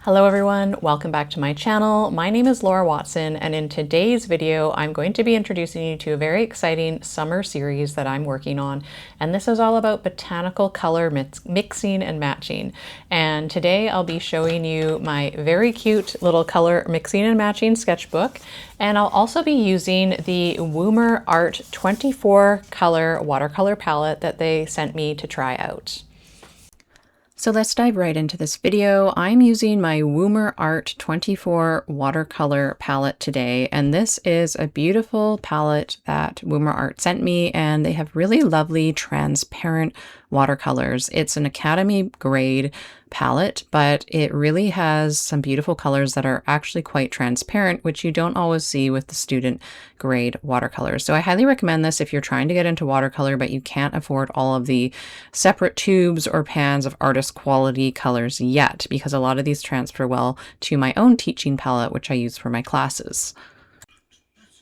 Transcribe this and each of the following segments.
Hello everyone, welcome back to my channel. My name is Laura Watson, and in today's video I'm going to be introducing you to a very exciting summer series that I'm working on, and this is all about botanical color mixing and matching. And today I'll be showing you my very cute little color mixing and matching sketchbook, and I'll also be using the Woomer Art 24 color watercolor palette that they sent me to try out. So let's dive right into this video. I'm using my Woomer Art 24 watercolor palette today, and this is a beautiful palette that Woomer Art sent me, and they have really lovely transparent watercolors. It's an Academy grade palette, but it really has some beautiful colors that are actually quite transparent, which you don't always see with the student grade watercolors. So I highly recommend this if you're trying to get into watercolor, but you can't afford all of the separate tubes or pans of artist quality colors yet, because a lot of these transfer well to my own teaching palette, which I use for my classes.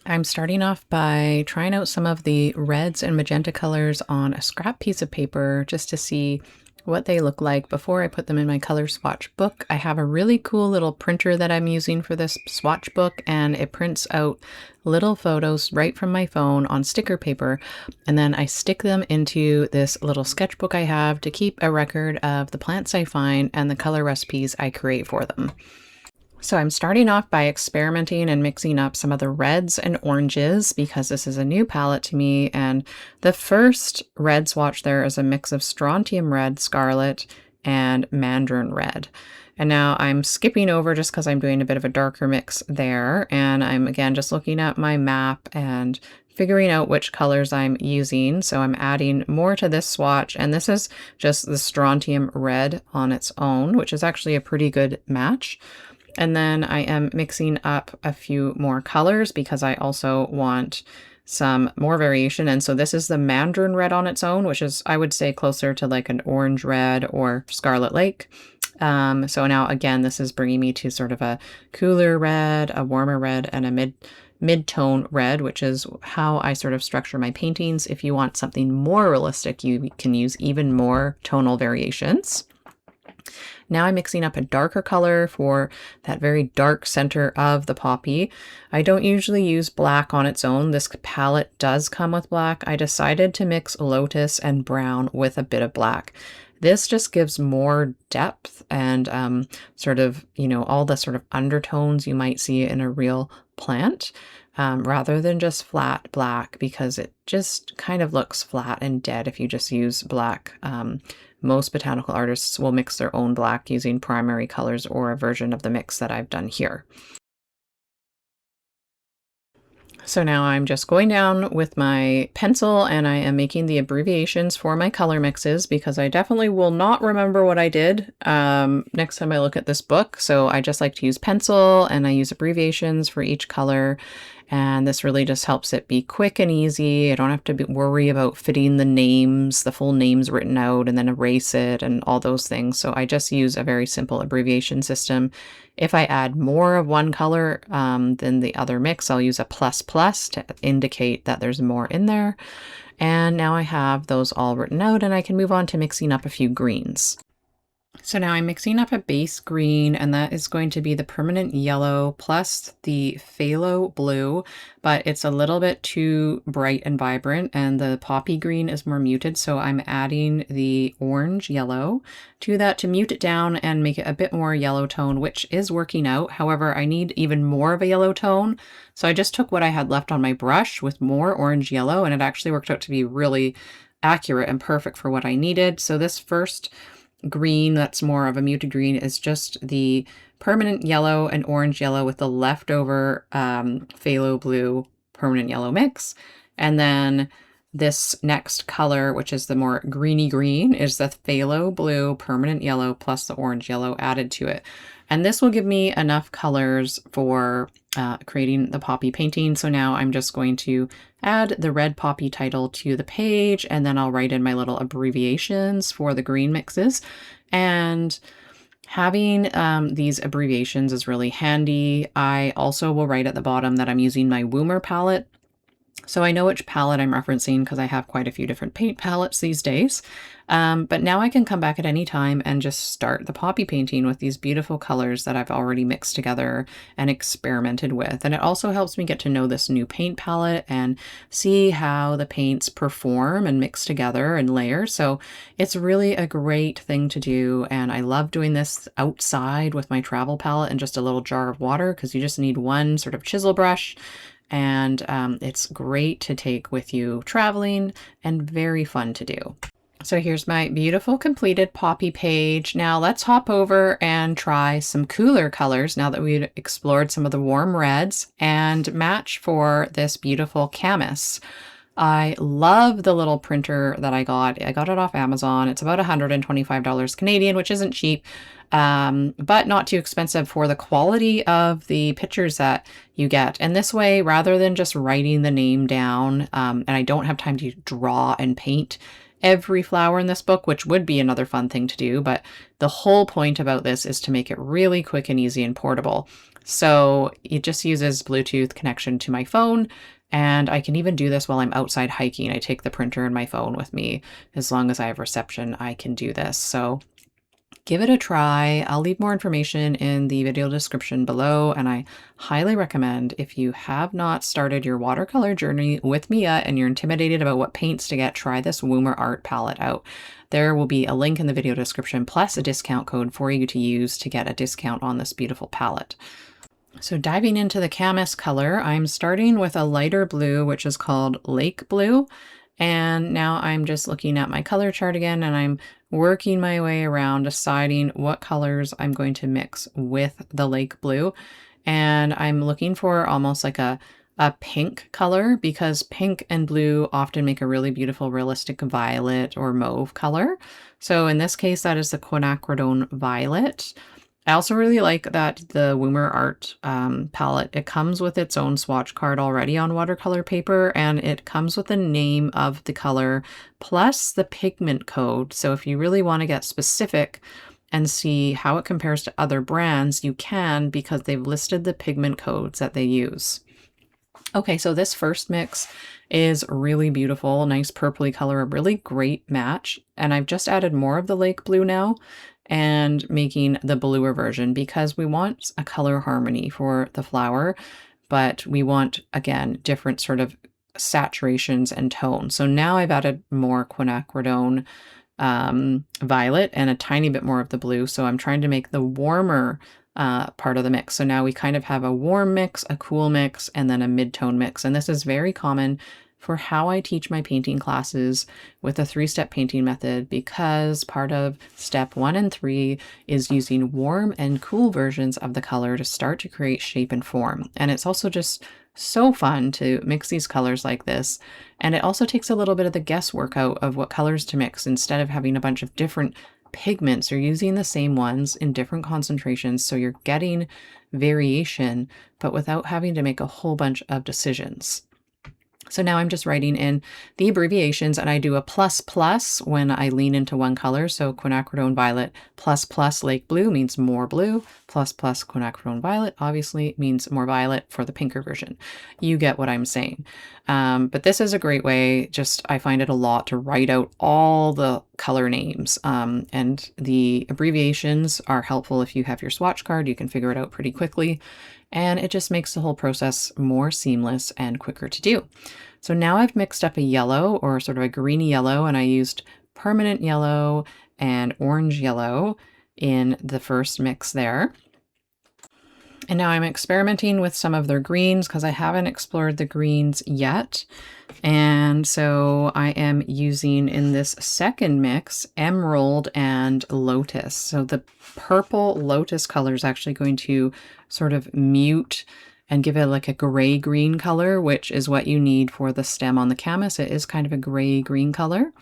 I'm starting off by trying out some of the reds and magenta colors on a scrap piece of paper just to see what they look like before I put them in my color swatch book. I have a really cool little printer that I'm using for this swatch book, and it prints out little photos right from my phone on sticker paper, and then I stick them into this little sketchbook I have to keep a record of the plants I find and the color recipes I create for them. So I'm starting off by experimenting and mixing up some of the reds and oranges because this is a new palette to me. And the first red swatch there is a mix of strontium red, scarlet, and mandarin red. And now I'm skipping over just because I'm doing a bit of a darker mix there. And I'm again just looking at my map and figuring out which colors I'm using. So I'm adding more to this swatch, and this is just the strontium red on its own, which is actually a pretty good match. And then I am mixing up a few more colors because I also want some more variation. And so this is the mandarin red on its own, which is, I would say, closer to like an orange red or scarlet lake. So now again, this is bringing me to sort of a cooler red, a warmer red, and a mid-tone red, which is how I sort of structure my paintings. If you want something more realistic, you can use even more tonal variations. Now I'm mixing up a darker color for that very dark center of the poppy. I don't usually use black on its own. This palette does come with black. I decided to mix lotus and brown with a bit of black. This just gives more depth and sort of, all the sort of undertones you might see in a real plant, rather than just flat black, because it just kind of looks flat and dead if you just use black. Most botanical artists will mix their own black using primary colors or a version of the mix that I've done here. So now I'm just going down with my pencil and I am making the abbreviations for my color mixes because I definitely will not remember what I did next time I look at this book. So I just like to use pencil and I use abbreviations for each color. And this really just helps it be quick and easy. I don't have to worry about fitting the names, the full names written out and then erase it and all those things. So I just use a very simple abbreviation system. If I add more of one color than the other mix, I'll use a plus to indicate that there's more in there. And now I have those all written out and I can move on to mixing up a few greens. So now I'm mixing up a base green, and that is going to be the permanent yellow plus the phthalo blue, but it's a little bit too bright and vibrant, and the poppy green is more muted, so I'm adding the orange yellow to that to mute it down and make it a bit more yellow tone, which is working out. However, I need even more of a yellow tone, so I just took what I had left on my brush with more orange yellow, and it actually worked out to be really accurate and perfect for what I needed. So this first green that's more of a muted green is just the permanent yellow and orange yellow with the leftover phthalo blue permanent yellow mix. And then this next color, which is the more greeny green, is the phthalo blue permanent yellow plus the orange yellow added to it. And this will give me enough colors for creating the poppy painting. So now I'm just going to add the red poppy title to the page, and then I'll write in my little abbreviations for the green mixes. And having these abbreviations is really handy. I also will write at the bottom that I'm using my Woomer palette. So I know which palette I'm referencing because I have quite a few different paint palettes these days. But now I can come back at any time and just start the poppy painting with these beautiful colors that I've already mixed together and experimented with. And it also helps me get to know this new paint palette and see how the paints perform and mix together and layer. So it's really a great thing to do. And I love doing this outside with my travel palette and just a little jar of water, because you just need one sort of chisel brush. And it's great to take with you traveling and very fun to do. So here's my beautiful completed poppy page. Now let's hop over and try some cooler colors now that we've explored some of the warm reds and match for this beautiful canvas. I love the little printer that I got. I got it off Amazon. It's about $125 Canadian, which isn't cheap, but not too expensive for the quality of the pictures that you get. And this way, rather than just writing the name down, and I don't have time to draw and paint every flower in this book, which would be another fun thing to do, but the whole point about this is to make it really quick and easy and portable. So it just uses Bluetooth connection to my phone, and I can even do this while I'm outside hiking. I take the printer and my phone with me. As long as I have reception, I can do this. So give it a try. I'll leave more information in the video description below, and I highly recommend, if you have not started your watercolor journey with me yet and you're intimidated about what paints to get, try this Woomer Art palette out. There will be a link in the video description plus a discount code for you to use to get a discount on this beautiful palette. So diving into the canvas color, I'm starting with a lighter blue, which is called Lake Blue. And now I'm just looking at my color chart again, and I'm working my way around deciding what colors I'm going to mix with the Lake Blue. And I'm looking for almost like a pink color, because pink and blue often make a really beautiful realistic violet or mauve color. So in this case, that is the quinacridone violet. I also really like that the Woomer Art palette, it comes with its own swatch card already on watercolor paper, and it comes with the name of the color plus the pigment code. So if you really want to get specific and see how it compares to other brands, you can, because they've listed the pigment codes that they use. Okay, so this first mix is really beautiful, nice purpley color, a really great match. And I've just added more of the Lake Blue now and making the bluer version, because we want a color harmony for the flower, but we want, again, different sort of saturations and tones. So now I've added more quinacridone violet and a tiny bit more of the blue. So I'm trying to make the warmer part of the mix. So now we kind of have a warm mix, a cool mix, and then a mid-tone mix. And this is very common for how I teach my painting classes with a 3-step painting method, because part of step 1 and 3 is using warm and cool versions of the color to start to create shape and form. And it's also just so fun to mix these colors like this. And it also takes a little bit of the guesswork out of what colors to mix. Instead of having a bunch of different pigments, you're using the same ones in different concentrations. So you're getting variation, but without having to make a whole bunch of decisions. So now I'm just writing in the abbreviations, and I do a plus plus when I lean into one color. So quinacridone violet plus plus Lake Blue means more blue, plus plus quinacridone violet obviously means more violet for the pinker version. You get what I'm saying. But this is a great way, just I find it a lot to write out all the color names. And the abbreviations are helpful if you have your swatch card. You can figure it out pretty quickly. And it just makes the whole process more seamless and quicker to do. So now I've mixed up a yellow, or sort of a greeny yellow, and I used permanent yellow and orange yellow in the first mix there. And now I'm experimenting with some of their greens, because I haven't explored the greens yet. And so I am using in this second mix emerald and lotus. So the purple lotus color is actually going to sort of mute and give it like a gray green color, which is what you need for the stem on the canvas. It is kind of a gray green color.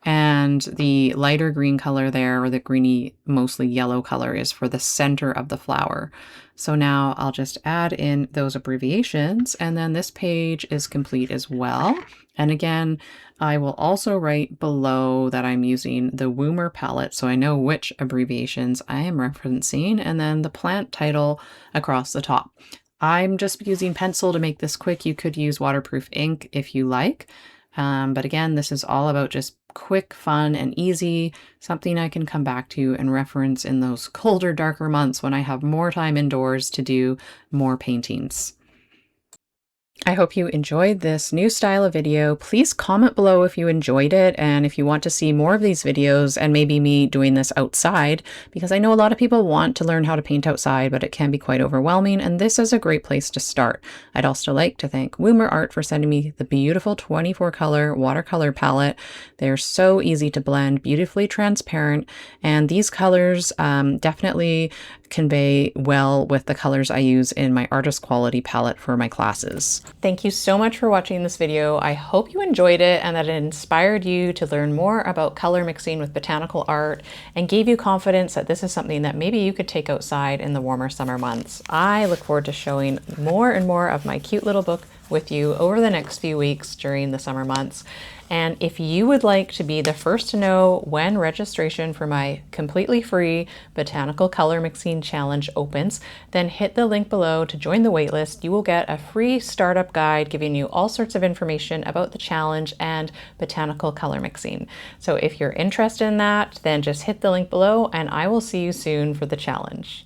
And the lighter green color there, or the greeny, mostly yellow color, is for the center of the flower. So now I'll just add in those abbreviations, and then this page is complete as well. And again, I will also write below that I'm using the Woomer palette, so I know which abbreviations I am referencing, and then the plant title across the top. I'm just using pencil to make this quick. You could use waterproof ink if you like. But again, this is all about just quick, fun, and easy, something I can come back to and reference in those colder, darker months when I have more time indoors to do more paintings. I hope you enjoyed this new style of video. Please comment below if you enjoyed it and if you want to see more of these videos and maybe me doing this outside, because I know a lot of people want to learn how to paint outside, but it can be quite overwhelming, and this is a great place to start. I'd also like to thank Woomer Art for sending me the beautiful 24 color watercolor palette. They're so easy to blend, beautifully transparent, and these colors definitely convey well with the colors I use in my artist quality palette for my classes. Thank you so much for watching this video. I hope you enjoyed it and that it inspired you to learn more about color mixing with botanical art and gave you confidence that this is something that maybe you could take outside in the warmer summer months. I look forward to showing more and more of my cute little book with you over the next few weeks during the summer months. And if you would like to be the first to know when registration for my completely free Botanical Color Mixing Challenge opens, then hit the link below to join the waitlist. You will get a free startup guide giving you all sorts of information about the challenge and botanical color mixing. So if you're interested in that, then just hit the link below and I will see you soon for the challenge.